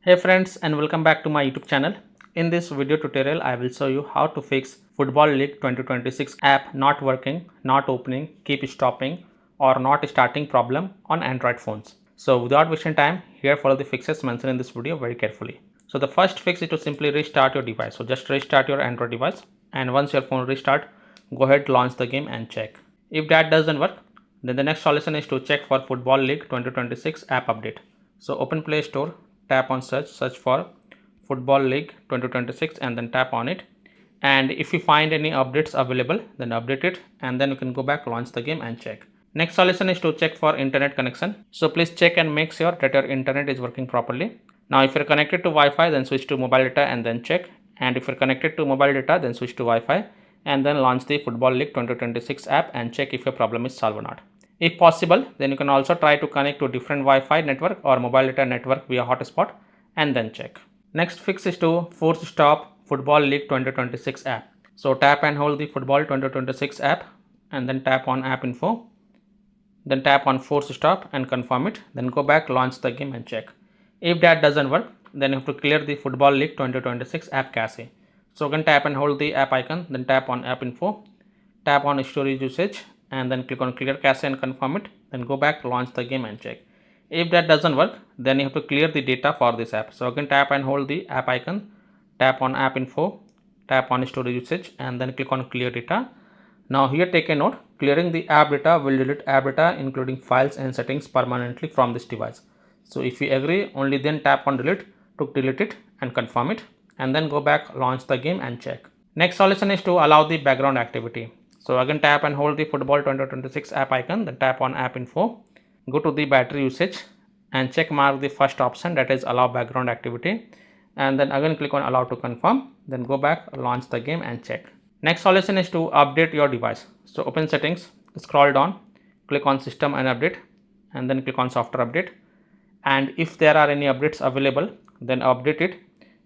Hey friends, and welcome back to my YouTube channel. In this video tutorial I will show you how to fix Football League 2026 app not working, not opening, keep stopping or not starting problem on Android phones. So without wasting time, here follow the fixes mentioned in this video very carefully. So the first fix is to simply restart your device. So just restart your Android device, and once your phone restart, go ahead, launch the game and check. If that doesn't work, then the next solution is to check for Football League 2026 app update. So open Play Store, tap on search for Football League 2026 and then tap on it. And if you find any updates available, then update it, and then you can go back, launch the game and check. Next solution is to check for internet connection. So please check and make sure that your internet is working properly. Now if you're connected to Wi-Fi, then switch to mobile data and then check. And if you're connected to mobile data, then switch to Wi-Fi and then launch the Football League 2026 app and check if your problem is solved or not. If possible, then you can also try to connect to different Wi-Fi network or mobile data network via hotspot and then check. Next fix is to force stop Football League 2026 app. So tap and hold the Football 2026 app and then tap on app info. Then tap on force stop and confirm it. Then go back, launch the game and check. If that doesn't work, then you have to clear the Football League 2026 app cache. So again tap and hold the app icon, then tap on app info, tap on storage usage and then click on clear cache and confirm it. Then go back, launch the game and check. If that doesn't work, then you have to clear the data for this app. So again tap and hold the app icon, tap on app info, tap on storage usage and then click on clear data. Now here take a note, clearing the app data will delete app data including files and settings permanently from this device. So if you agree, only then tap on delete to delete it and confirm it, and then go back, launch the game and check. Next solution is to allow the background activity. So again tap and hold the Football 2026 app icon, then tap on app info, go to the battery usage and check mark the first option, that is allow background activity, and then again click on allow to confirm, then go back, launch the game and check. Next solution is to update your device. So open settings, scroll down, click on system and update and then click on software update, and if there are any updates available, then update it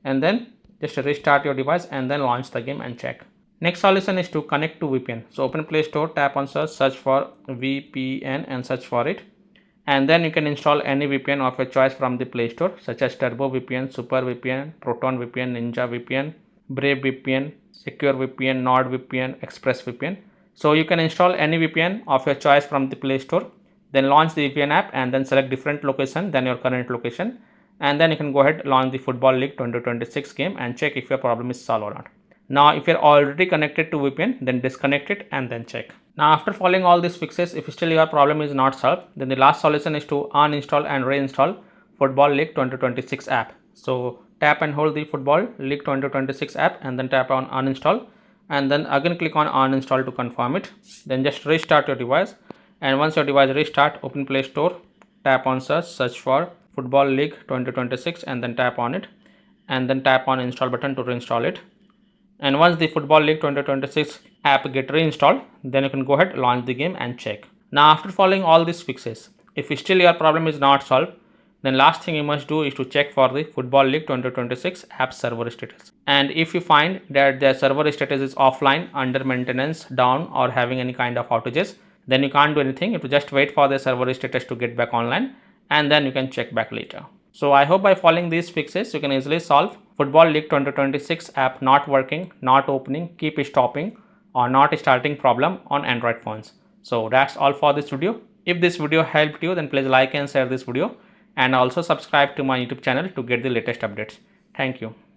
and then just restart your device and then launch the game and check. Next solution is to connect to VPN. So open Play Store, tap on search for VPN and search for it, and then you can install any VPN of your choice from the Play Store such as Turbo VPN, Super VPN, Proton VPN, Ninja VPN, Brave VPN, Secure VPN, NordVPN, Express VPN. So you can install any VPN of your choice from the Play Store, then launch the VPN app and then select different location than your current location, and then you can go ahead, launch the Football League 2026 game and check if your problem is solved or not. Now if you're already connected to VPN, then disconnect it and then check. Now after following all these fixes, if still your problem is not solved, then the last solution is to uninstall and reinstall Football League 2026 app. So tap and hold the Football League 2026 app and then tap on uninstall and then again click on uninstall to confirm it. Then just restart your device, and once your device restart, open Play Store, tap on search for Football League 2026 and then tap on it and then tap on install button to reinstall it. And once the Football League 2026 app get reinstalled, then you can go ahead, launch the game and check. Now after following all these fixes, if still your problem is not solved, then last thing you must do is to check for the Football League 2026 app server status. And if you find that the server status is offline, under maintenance, down or having any kind of outages, then you can't do anything. You have to just wait for the server status to get back online and then you can check back later. So I hope by following these fixes you can easily solve Football League 2026 app not working, not opening, keep stopping or not starting problem on Android phones. So that's all for this video. If this video helped you, then please like and share this video and also subscribe to my YouTube channel to get the latest updates. Thank you.